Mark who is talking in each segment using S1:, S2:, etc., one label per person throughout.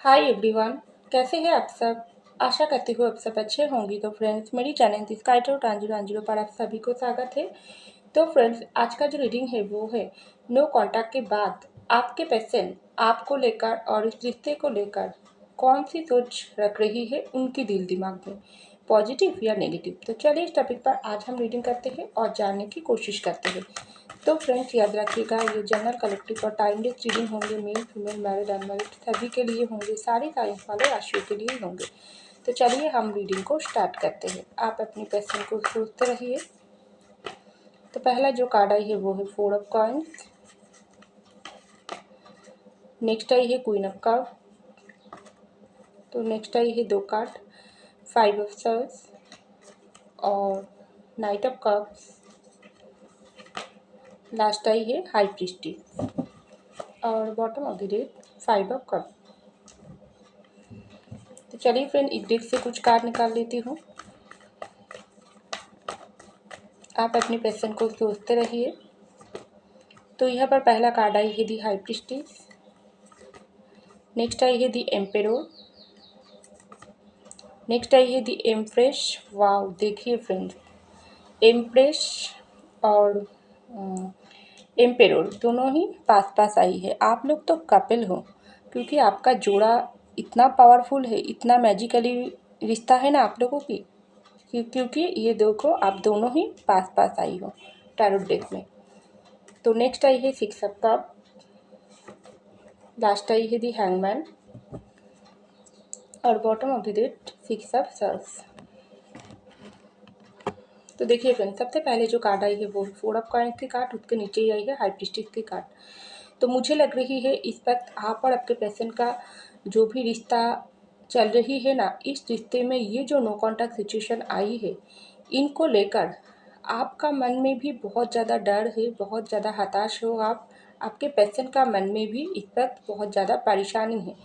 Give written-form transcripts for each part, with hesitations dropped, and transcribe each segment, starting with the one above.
S1: Hi everyone. कैसे हैं आप सब। आशा करती हूँ आप सब अच्छे होंगे। तो फ्रेंड्स, मेरी चैनल द स्काई टू टांजिरो पर आप सभी को स्वागत है। तो फ्रेंड्स, आज का जो रीडिंग है वो है नो कांटेक्ट के बाद आपके पेशेंट आपको लेकर और इस रिश्ते को लेकर कौन सी सोच रख रही है उनकी दिल दिमाग में, पॉजिटिव या नेगेटिव। तो चलिए इस टॉपिक पर आज हम रीडिंग करते हैं और जानने की कोशिश करते हैं। तो फ्रेंड्स, याद रखिएगा, ये जनरल कलेक्टिव और टाइमलेस रीडिंग होंगे। मेल फीमेल मैरिड अनमैरिड सभी के लिए होंगे, सारी साइंस वाले राशियों के लिए होंगे। तो चलिए हम रीडिंग को स्टार्ट करते हैं। आप अपनी पैशन को सोचते रहिए। तो पहला जो कार्ड आई है वो है 4 ऑफ कॉइन्स। नेक्स्ट आई है क्वीन ऑफ कप। तो नेक्स्ट आई है 2 कार्ड 5 ऑफ सर्स और नाइट ऑफ कप्स। लास्ट आई है हाई प्रीस्टेस और bottom of the deck 5 of cup. तो चलिए फ्रेंड, इस डेक से कुछ कार्ड निकाल लेती हूँ। आप अपनी पैशन को सोचते रहिए। तो यहाँ पर पहला कार्ड आई है दी हाई प्रीस्टेस। नेक्स्ट आई है दी एम्पेरर। नेक्स्ट आई है दी एम्प्रेस। वाव, देखिए फ्रेंड्स, एम्प्रेस और एम्पेरर दोनों ही पास पास आई है। आप लोग तो कपिल हो, क्योंकि आपका जोड़ा इतना पावरफुल है, इतना मैजिकली रिश्ता है ना आप लोगों की, क्योंकि ये देखो आप दोनों ही पास पास आई हो टैरोट डेक में। तो नेक्स्ट आई है 6 ऑफ कप। लास्ट आई है दी हैंगमैन और bottom of the deck 6 of swords. तो देखिए फ्रेंड, सबसे पहले जो कार्ड आई है वो 4 ऑफ कॉइन्स की कार्ड, उसके नीचे ही आई है हाई प्रीस्टेस की कार्ड। तो मुझे लग रही है इस वक्त आप और आपके पेशेंट का जो भी रिश्ता चल रही है ना, इस रिश्ते में ये जो नो कॉन्टैक्ट सिचुएशन आई है, इनको लेकर आपका मन में भी बहुत ज़्यादा डर है, बहुत ज़्यादा हताश हो आप। आपके पेशेंट का मन में भी इस वक्त बहुत ज़्यादा परेशानी है,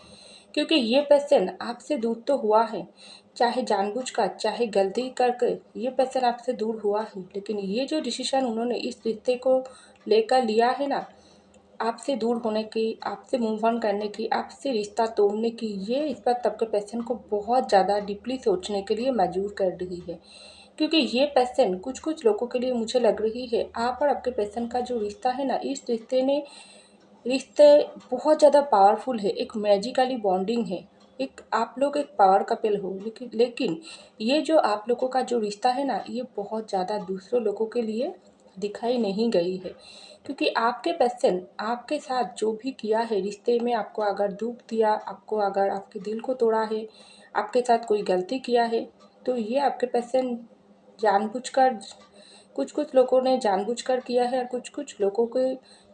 S1: क्योंकि ये पेशेंट आपसे दूर तो हुआ है, चाहे जानबूझकर चाहे गलती करके ये पेशेंट आपसे दूर हुआ है, लेकिन ये जो डिसीजन उन्होंने इस रिश्ते को लेकर लिया है ना, आपसे दूर होने की, आपसे मूव ऑन करने की, आपसे रिश्ता तोड़ने की, ये इस वक्त आपके पेशेंट को बहुत ज़्यादा डीपली सोचने के लिए मजबूर कर रही है। क्योंकि ये पेशेंट कुछ कुछ लोगों के लिए मुझे लग रही है आप और आपके पेशेंट का जो रिश्ता है ना, इस रिश्ते बहुत ज़्यादा पावरफुल है, एक मैजिकली बॉन्डिंग है, एक आप लोग एक पावर कपल हो। लेकिन ये जो आप लोगों का जो रिश्ता है ना, ये बहुत ज़्यादा दूसरों लोगों के लिए दिखाई नहीं गई है। क्योंकि आपके पेशेंट आपके साथ जो भी किया है रिश्ते में, आपको अगर दुख दिया, आपको अगर आपके दिल को तोड़ा है, आपके साथ कोई गलती किया है, तो ये आपके पेशेंट जानबूझकर, कुछ कुछ लोगों ने जानबूझकर किया है और कुछ कुछ लोगों के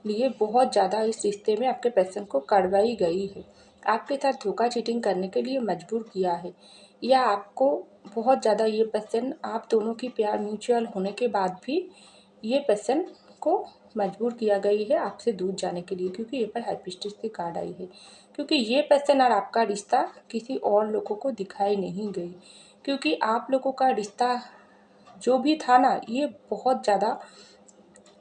S1: लिए बहुत ज़्यादा इस रिश्ते में आपके पेशेंट को करवाई गई है, आपके साथ धोखा चीटिंग करने के लिए मजबूर किया है, या आपको बहुत ज़्यादा ये पेशेंट, आप दोनों की प्यार म्यूचुअल होने के बाद भी ये पेशेंट को मजबूर किया गई है आपसे दूर जाने के लिए, क्योंकि ये पर हाइपिस्टिस की कार्ड आई है। क्योंकि ये पेशेंट और आपका रिश्ता किसी और लोगों को दिखाई नहीं गई, क्योंकि आप लोगों का रिश्ता जो भी था ना, ये बहुत ज़्यादा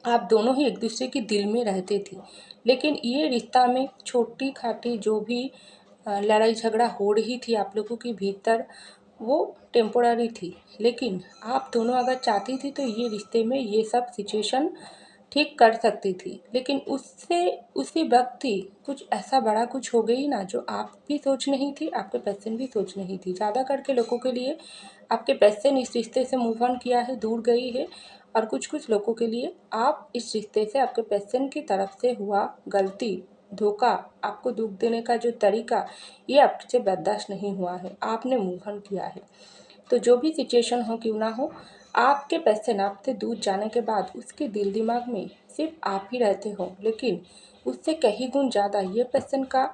S1: आप दोनों ही एक दूसरे के दिल में रहते थे। लेकिन ये रिश्ता में छोटी खाटी जो भी लड़ाई झगड़ा हो रही थी आप लोगों के भीतर, वो टेम्पोररी थी। लेकिन आप दोनों अगर चाहती थी तो ये रिश्ते में ये सब सिचुएशन ठीक कर सकती थी, लेकिन उससे उसी वक्त ही कुछ ऐसा बड़ा कुछ हो गई ना, जो आप भी सोच नहीं थी, आपके पेशेंट भी सोच नहीं थी। ज़्यादा करके लोगों के लिए आपके पेशेंट इस रिश्ते से मूव ऑन किया है, दूर गई है, और कुछ कुछ लोगों के लिए आप इस रिश्ते से, आपके पेशेंट की तरफ से हुआ गलती, धोखा, आपको दुख देने का जो तरीका, ये आपसे बर्दाश्त नहीं हुआ है, आपने मूव ऑन किया है। तो जो भी सिचुएशन हो क्यों ना हो, आपके पेशेंट आपसे दूर जाने के बाद उसके दिल दिमाग में सिर्फ आप ही रहते हो, लेकिन उससे कहीं गुण ज़्यादा ये पेशेंट का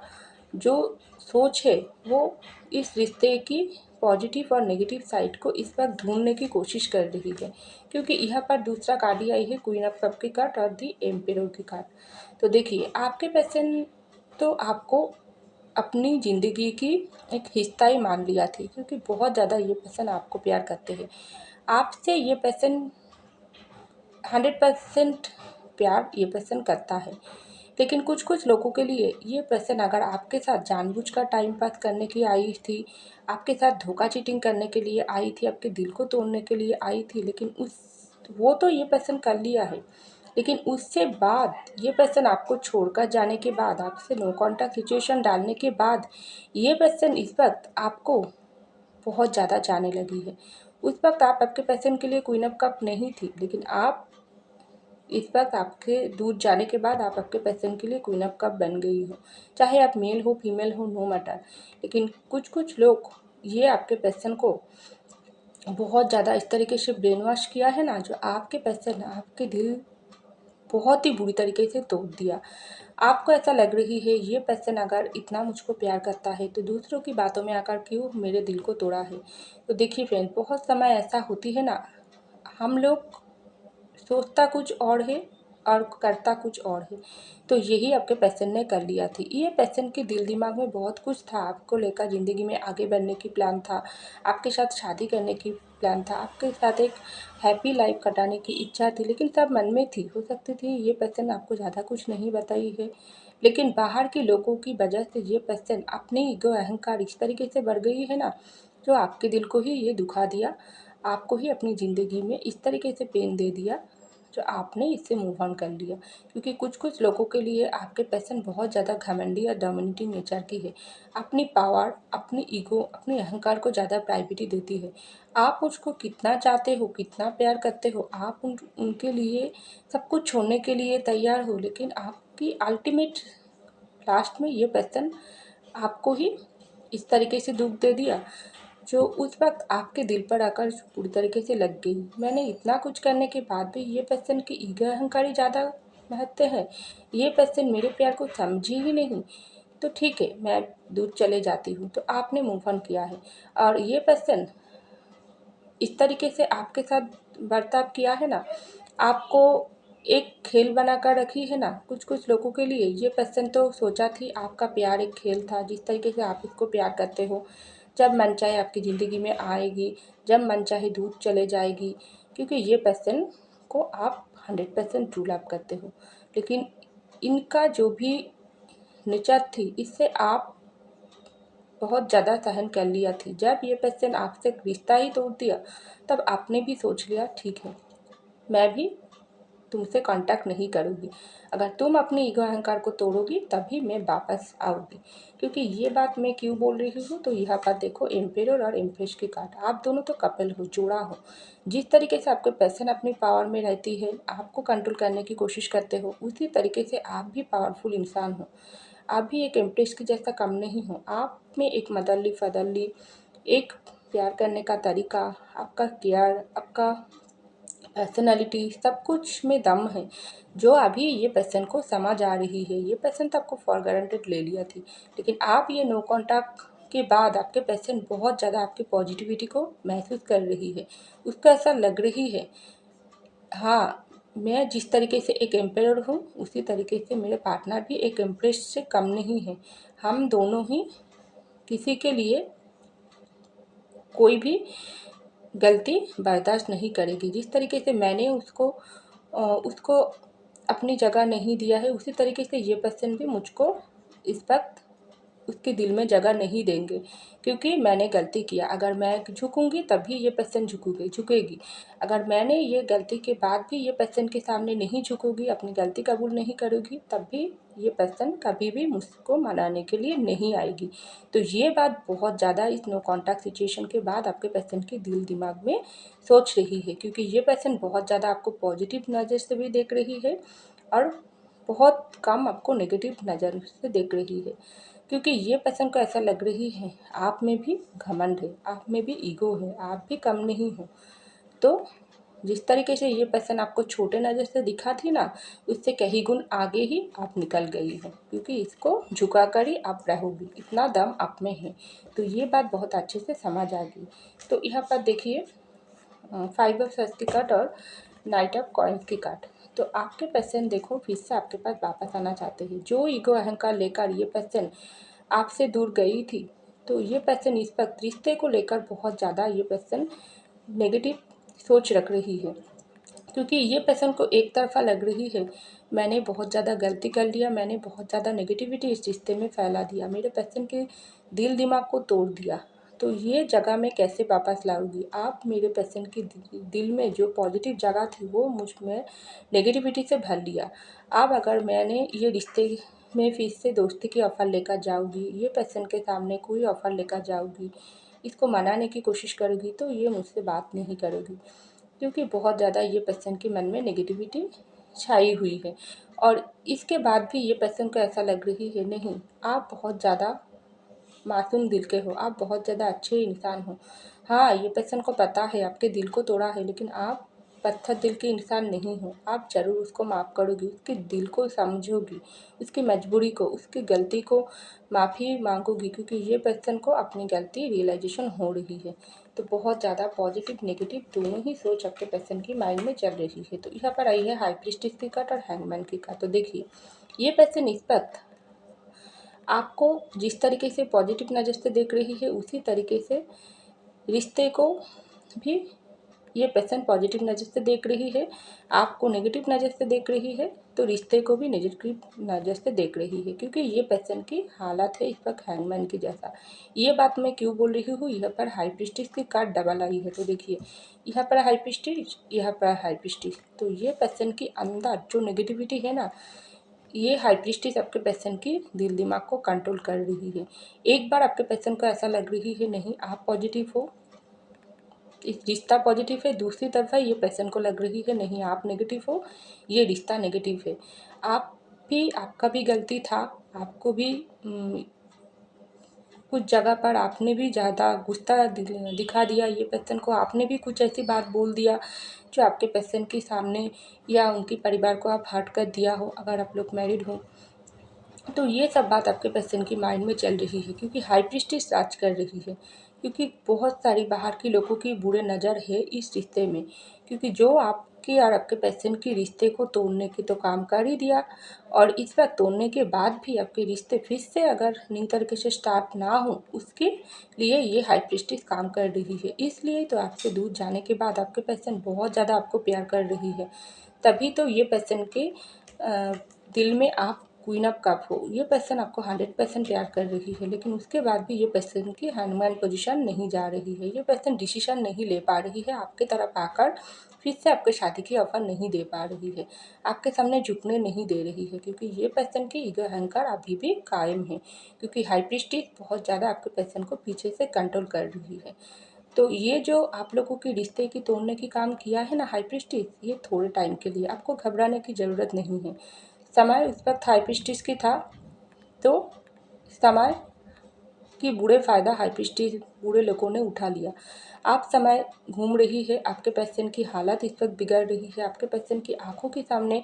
S1: जो सोच है वो इस रिश्ते की पॉजिटिव और नेगेटिव साइड को इस वक्त ढूंढने की कोशिश कर रही है। क्योंकि यहाँ पर दूसरा कार्ड ही आई है क्वीन ऑफ कप की कार्ड और दी एम्पेरर की कार्ड। तो देखिए, आपके पेशेंट तो आपको अपनी ज़िंदगी की एक हिस्सा ही मान लिया थी, क्योंकि बहुत ज़्यादा ये पेशेंट आपको प्यार करते हैं। आपसे ये पेशेंट 100% प्यार ये पेशेंट करता है, लेकिन कुछ कुछ लोगों के लिए ये पर्सन अगर आपके साथ जानबूझकर टाइम पास करने की आई थी, आपके साथ धोखा चीटिंग करने के लिए आई थी, आपके दिल को तोड़ने के लिए आई थी, लेकिन वो तो ये पर्सन कर लिया है। लेकिन उससे बाद ये पर्सन आपको छोड़कर जाने के बाद, आपसे नो कॉन्टैक्ट सिचुएशन डालने के बाद, ये पर्सन इस वक्त आपको बहुत ज़्यादा जाने लगी है। उस वक्त आप आपके पर्सन के लिए क्वीन ऑफ कप नहीं थी, लेकिन आप इस वक्त आपके दूर जाने के बाद आप आपके पर्सन के लिए क्वीन ऑफ कप बन गई हो। चाहे आप मेल हो फीमेल हो, नो मैटर। लेकिन कुछ कुछ लोग ये आपके पर्सन को बहुत ज़्यादा इस तरीके से ब्रेन वॉश किया है ना, जो आपके पर्सन आपके दिल बहुत ही बुरी तरीके से तोड़ दिया। आपको ऐसा लग रही है ये पर्सन अगर इतना मुझको प्यार करता है तो दूसरों की बातों में आकर क्यों मेरे दिल को तोड़ा है। तो देखिए फ्रेंड, बहुत समय ऐसा होती है ना, हम लोग सोचता कुछ और है और करता कुछ और है। तो यही आपके पर्सन ने कर लिया थी। ये पर्सन के दिल दिमाग में बहुत कुछ था, आपको लेकर ज़िंदगी में आगे बढ़ने की प्लान था, आपके साथ शादी करने की प्लान था, आपके साथ एक हैप्पी लाइफ कटाने की इच्छा थी, लेकिन सब मन में थी। हो सकती थी ये पर्सन आपको ज़्यादा कुछ नहीं बताई है, लेकिन बाहर के लोगों की वजह से ये पर्सन अपने ईगो अहंकार इस तरीके से बढ़ गई है ना, जो आपके दिल को ही ये दुखा दिया, आपको ही अपनी ज़िंदगी में इस तरीके से पेन दे दिया, जो आपने इससे मूव ऑन कर लिया। क्योंकि कुछ कुछ लोगों के लिए आपके पर्सन बहुत ज़्यादा घमंडी और डोमिनेटिंग नेचर की है। अपनी पावर, अपनी ईगो, अपने अहंकार को ज़्यादा प्रायोरिटी देती है। आप उसको कितना चाहते हो, कितना प्यार करते हो, आप उनके लिए सब कुछ छोड़ने के लिए तैयार हो, लेकिन आपकी अल्टीमेट लास्ट में ये पर्सन आपको ही इस तरीके से दुख दे दिया, जो उस वक्त आपके दिल पर आकर पूरी तरीके से लग गई। मैंने इतना कुछ करने के बाद भी ये पर्सन की ईगो अहंकारी ज़्यादा महत्व है, ये पर्सन मेरे प्यार को समझी ही नहीं, तो ठीक है मैं दूर चले जाती हूँ। तो आपने मूव ऑन किया है और ये पर्सन इस तरीके से आपके साथ बर्ताव किया है ना, आपको एक खेल बनाकर रखी है ना। कुछ कुछ लोगों के लिए ये पर्सन तो सोचा थी आपका प्यार एक खेल था, जिस तरीके से आप इसको प्यार करते हो, जब मन चाहे आपकी ज़िंदगी में आएगी, जब मन चाहे दूर चले जाएगी, क्योंकि ये पर्सन को आप 100% ट्रू लव करते हो। लेकिन इनका जो भी नेचर थी, इससे आप बहुत ज़्यादा सहन कर लिया थी। जब ये पर्सन आपसे रिश्ता ही तोड़ दिया, तब आपने भी सोच लिया ठीक है, मैं भी तुमसे कांटेक्ट नहीं करूँगी। अगर तुम अपने ईगो अहंकार को तोड़ोगी तभी मैं वापस आऊँगी। क्योंकि ये बात मैं क्यों बोल रही हूँ, तो यहाँ पर देखो एम्पेरर और एम्प्रेस की कार्ड, आप दोनों तो कपल हो, जोड़ा हो। जिस तरीके से आपके पर्सन अपनी पावर में रहती है, आपको कंट्रोल करने की कोशिश करते हो, उसी तरीके से आप भी पावरफुल इंसान हो। आप भी एक एम्प्रेस की जैसा कम नहीं हो। आप में एक मदरली फादरली, एक प्यार करने का तरीका, आपका केयर, आपका पर्सनालिटी, सब कुछ में दम है, जो अभी ये पर्सन को समझ आ रही है। ये पर्सन तो आपको फॉर गारंटेड ले लिया थी, लेकिन आप ये नो कॉन्टैक्ट के बाद आपके पर्सन बहुत ज़्यादा आपकी पॉजिटिविटी को महसूस कर रही है। उसको ऐसा लग रही है, हाँ, मैं जिस तरीके से एक एम्पायर हूँ, उसी तरीके से मेरे पार्टनर भी एक एम्प्रेस से कम नहीं है। हम दोनों ही किसी के लिए कोई भी गलती बर्दाश्त नहीं करेगी। जिस तरीके से मैंने उसको अपनी जगह नहीं दिया है, उसी तरीके से ये पर्सन भी मुझको इस वक्त उसके दिल में जगह नहीं देंगे, क्योंकि मैंने गलती किया। अगर मैं झुकूंगी तभी ये पर्सन झुकेगी। अगर मैंने ये गलती के बाद भी ये पर्सन के सामने नहीं झुकूंगी, अपनी गलती कबूल नहीं करूँगी, तब भी ये पर्सन कभी भी मुझको मनाने के लिए नहीं आएगी। तो ये बात बहुत ज़्यादा इस नो कॉन्टैक्ट सिचुएशन के बाद आपके पर्सन के दिल दिमाग में सोच रही है, क्योंकि ये पर्सन बहुत ज़्यादा आपको पॉजिटिव नज़र से भी देख रही है और बहुत कम आपको नेगेटिव नज़र से देख रही है। क्योंकि ये पर्सन को ऐसा लग रही है आप में भी घमंड है, आप में भी ईगो है, आप भी कम नहीं हो। तो जिस तरीके से ये पर्सन आपको छोटे नज़र से दिखा थी ना, उससे कई गुण आगे ही आप निकल गई हो, क्योंकि इसको झुका कर ही आप रहोगी, इतना दम आप में है। तो ये बात बहुत अच्छे से समझ आ गई। तो यहाँ पर देखिए 5 ऑफ सॉर्ड्स की कार्ड और नाइट ऑफ कॉइन्स की कार्ड। तो आपके पर्सन देखो फिर से आपके पास वापस आना चाहते हैं। जो ईगो अहंकार लेकर ये पर्सन आपसे दूर गई थी, तो ये पर्सन इस वक्त रिश्ते को लेकर बहुत ज़्यादा ये पर्सन नेगेटिव सोच रख रही है। क्योंकि ये पर्सन को एक तरफ़ा लग रही है मैंने बहुत ज़्यादा गलती कर लिया, मैंने बहुत ज़्यादा नेगेटिविटी इस रिश्ते में फैला दिया, मेरे पर्सन के दिल दिमाग को तोड़ दिया। तो ये जगह मैं कैसे वापस लाऊंगी? आप मेरे पर्सन के दिल में जो पॉजिटिव जगह थी वो मुझ में नेगेटिविटी से भर लिया। अब अगर मैंने ये रिश्ते में फिर से दोस्ती की ऑफ़र लेकर जाऊँगी, ये पर्सन के सामने कोई ऑफ़र लेकर जाऊँगी, इसको मनाने की कोशिश करूँगी, तो ये मुझसे बात नहीं करेगी, क्योंकि बहुत ज़्यादा ये पर्सन के मन में नेगेटिविटी छाई हुई है। और इसके बाद भी ये पर्सन को ऐसा लग रही है नहीं, आप बहुत ज़्यादा मासूम दिल के हो, आप बहुत ज़्यादा अच्छे इंसान हो। हाँ, ये पर्सन को पता है आपके दिल को तोड़ा है, लेकिन आप पत्थर दिल के इंसान नहीं हो। आप ज़रूर उसको माफ़ करोगी, उसके दिल को समझोगी, उसकी मजबूरी को, उसकी गलती को माफ़ी मांगोगी, क्योंकि ये पर्सन को अपनी गलती रियलाइजेशन हो रही है। तो बहुत ज़्यादा पॉजिटिव नेगेटिव दोनों ही सोच आपके पर्सन की माइंड में चल रही है। तो यहाँ पर आई है हाई प्रीस्टिस की कार्ड और हैंगमैन की कार्ड। तो देखिए, ये पर्सन इस वक्त आपको जिस तरीके से पॉजिटिव नज़र से देख रही है, उसी तरीके से रिश्ते को भी ये पर्सन पॉजिटिव नज़र से देख रही है। आपको नेगेटिव नज़र से देख रही है, तो रिश्ते को भी नेगेटिव नज़र से देख रही है, क्योंकि ये पर्सन की हालत है इस वक्त हैंगमैन की जैसा। ये बात मैं क्यों बोल रही हूँ? यहाँ पर हाई प्रीस्टिस की कार्ड डबल आई है। तो देखिए, यहाँ पर हाई प्रीस्टिस, यहाँ पर हाई प्रीस्टिस। तो ये पर्सन के अंदर जो नेगेटिविटी है ना, ये हाई प्रीस्टिस आपके पर्सन की दिल दिमाग को कंट्रोल कर रही है। एक बार आपके पर्सन को ऐसा लग रही है नहीं, आप पॉजिटिव हो, इस रिश्ता पॉजिटिव है। दूसरी तरफ है ये पर्सन को लग रही है नहीं, आप नेगेटिव हो, ये रिश्ता नेगेटिव है। आप भी, आपका भी गलती था, आपको भी कुछ जगह पर आपने भी ज़्यादा गुस्सा दिखा दिया ये पर्सन को, आपने भी कुछ ऐसी बात बोल दिया जो आपके पर्सन के सामने या उनके परिवार को आप हर्ट कर दिया हो, अगर आप लोग मैरिड हो। तो ये सब बात आपके पर्सन की माइंड में चल रही है, क्योंकि हाई प्रीस्टिस राज कर रही है, क्योंकि बहुत सारी बाहर के लोगों की बुरे नज़र है इस रिश्ते में, क्योंकि जो आपके और आपके पर्सन के रिश्ते को तोड़ने के तो काम कर ही दिया, और इस बार तोड़ने के बाद भी आपके रिश्ते फिर से अगर न्यू तरीके से स्टार्ट ना हो, उसके लिए ये हाई प्रीस्टिस काम कर रही है। इसलिए तो आपसे दूर जाने के बाद आपके पर्सन बहुत ज़्यादा आपको प्यार कर रही है, तभी तो ये पर्सन के दिल में आप क्वीन ऑफ कप हो। ये पर्सन आपको 100% प्यार कर रही है, लेकिन उसके बाद भी ये पर्सन की हैंगमैन पोजीशन नहीं जा रही है। ये पर्सन डिसीजन नहीं ले पा रही है, आपके तरफ आकर फिर से आपके शादी की ऑफर नहीं दे पा रही है, आपके सामने झुकने नहीं दे रही है, क्योंकि ये पर्सन की ईगो अहंकार अभी भी कायम है, क्योंकि हाई प्रीस्टिस बहुत ज़्यादा आपके पर्सन को पीछे से कंट्रोल कर रही है। तो ये जो आप लोगों के रिश्ते की तोड़ने की काम किया है ना हाई प्रीस्टिस, ये थोड़े टाइम के लिए, आपको घबराने की ज़रूरत नहीं है। समय उस वक्त हाई प्रीस्टिस की था, तो समय की बुरे फ़ायदा हाई प्रीस्टिस बुरे लोगों ने उठा लिया। आप समय घूम रही है, आपके पर्सन की हालत इस वक्त बिगड़ रही है, आपके पर्सन की आंखों के सामने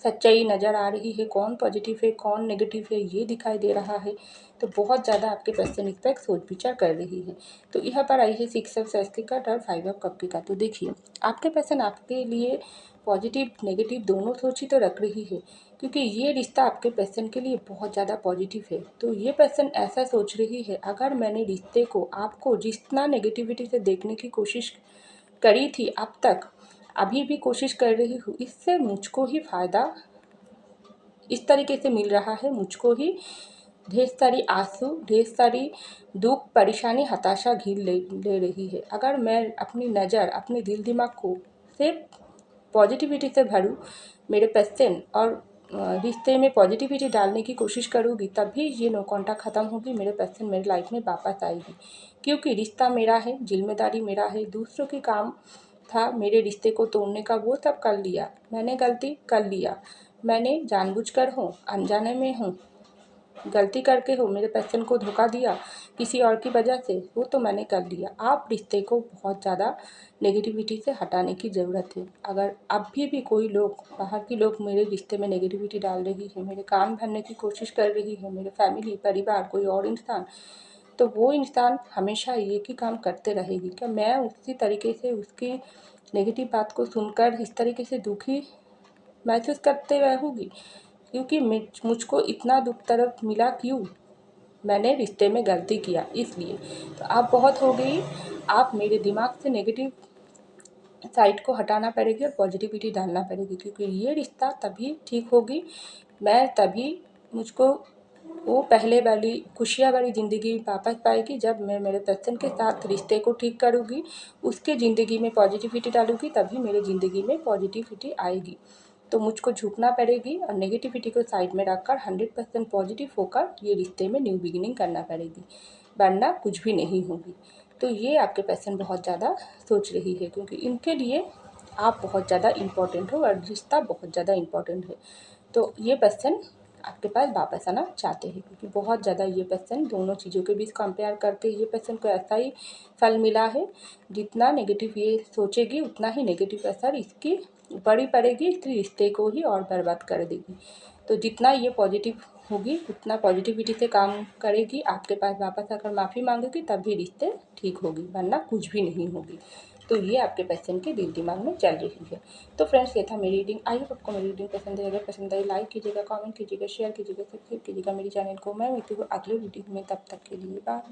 S1: सच्चाई नज़र आ रही है, कौन पॉजिटिव है कौन नेगेटिव है ये दिखाई दे रहा है। तो बहुत ज़्यादा आपके पर्सन इस वक्त सोच विचार कर रही है। तो यहाँ पर आई है 6 ऑफ सैस की कार्ड और 5 ऑफ कप की कार्ड। तो देखिए, आपके पर्सन आपके लिए पॉजिटिव नेगेटिव दोनों सोच ही तो रख रही है, क्योंकि ये रिश्ता आपके पर्सन के लिए बहुत ज़्यादा पॉजिटिव है। तो ये पर्सन ऐसा सोच रही है, अगर मैंने रिश्ते को आपको जितना नेगेटिविटी से देखने की कोशिश करी थी अब तक, अभी भी कोशिश कर रही हूँ, इससे मुझको ही फ़ायदा इस तरीके से मिल रहा है, मुझको ही ढेर सारी आंसू, ढेर सारी दुख, परेशानी, हताशा घिर ले रही है। अगर मैं अपनी नज़र, अपने दिल दिमाग को सिर्फ पॉजिटिविटी से भरूँ, मेरे पर्सन और रिश्ते में पॉजिटिविटी डालने की कोशिश करूँगी, तभी ये नो कॉन्टैक्ट ख़त्म होगी, मेरे पर्सन मेरे लाइफ में वापस आएगी। क्योंकि रिश्ता मेरा है, जिम्मेदारी मेरा है, दूसरों के काम था मेरे रिश्ते को तोड़ने का, वो सब कर लिया, मैंने गलती कर लिया, मैंने जानबूझकर हो, अनजाने में हूँ, गलती करके हो, मेरे पर्सन को धोखा दिया किसी और की वजह से, वो तो मैंने कर लिया। आप रिश्ते को बहुत ज़्यादा नेगेटिविटी से हटाने की ज़रूरत है। अगर अभी भी कोई लोग, बाहर के लोग मेरे रिश्ते में नेगेटिविटी डाल रही है, मेरे काम भरने की कोशिश कर रही है, मेरे फैमिली परिवार कोई और इंसान, तो वो इंसान हमेशा एक ही काम करते रहेगी। क्या मैं उसी तरीके से उसकी नेगेटिव बात को सुनकर इस तरीके से दुखी महसूस करते रहूँगी? क्योंकि मुझको इतना दुख तरफ मिला क्यों? मैंने रिश्ते में गलती किया इसलिए। तो आप बहुत हो गई, आप मेरे दिमाग से नेगेटिव साइड को हटाना पड़ेगी और पॉजिटिविटी डालना पड़ेगी, क्योंकि ये रिश्ता तभी ठीक होगी, मैं तभी मुझको वो पहले वाली खुशियाँ वाली ज़िंदगी वापस पाएगी जब मैं मेरे पर्सन के साथ रिश्ते को ठीक करूँगी, उसके ज़िंदगी में पॉजिटिविटी डालूँगी, तभी मेरे ज़िंदगी में पॉजिटिविटी आएगी। तो मुझको झुकना पड़ेगी और नेगेटिविटी को साइड में रखकर 100% पॉजिटिव होकर ये रिश्ते में न्यू बिगिनिंग करना पड़ेगी, वरना कुछ भी नहीं होगी। तो ये आपके पर्सन बहुत ज़्यादा सोच रही है, क्योंकि इनके लिए आप बहुत ज़्यादा इम्पोर्टेंट हो और रिश्ता बहुत ज़्यादा इम्पोर्टेंट है। तो ये पर्सन आपके पास वापस आना चाहते हैं, क्योंकि बहुत ज़्यादा ये पर्सन दोनों चीज़ों के बीच कंपेयर करके ये पर्सन को ऐसा ही फल मिला है, जितना नेगेटिव ये सोचेगी उतना ही नेगेटिव असर इसकी बड़ी पड़ेगी, इस रिश्ते को ही और बर्बाद कर देगी। तो जितना ये पॉजिटिव होगी उतना पॉजिटिविटी से काम करेगी, आपके पास वापस आकर माफ़ी मांगेगी, तब भी रिश्ते ठीक होगी, वरना कुछ भी नहीं होगी। तो ये आपके पर्सन के दिल दिमाग में चल रही है। तो फ्रेंड्स, ये था मेरी रीडिंग। आई होप आपको मेरी रीडिंग पसंद है। अगर पसंद आई लाइक कीजिएगा, कमेंट कीजिएगा, शेयर कीजिएगा, सब्सक्राइब कीजिएगा मेरी चैनल को। मैं मिलती हूँ अगले वीडियो में, तब तक के लिए बाय।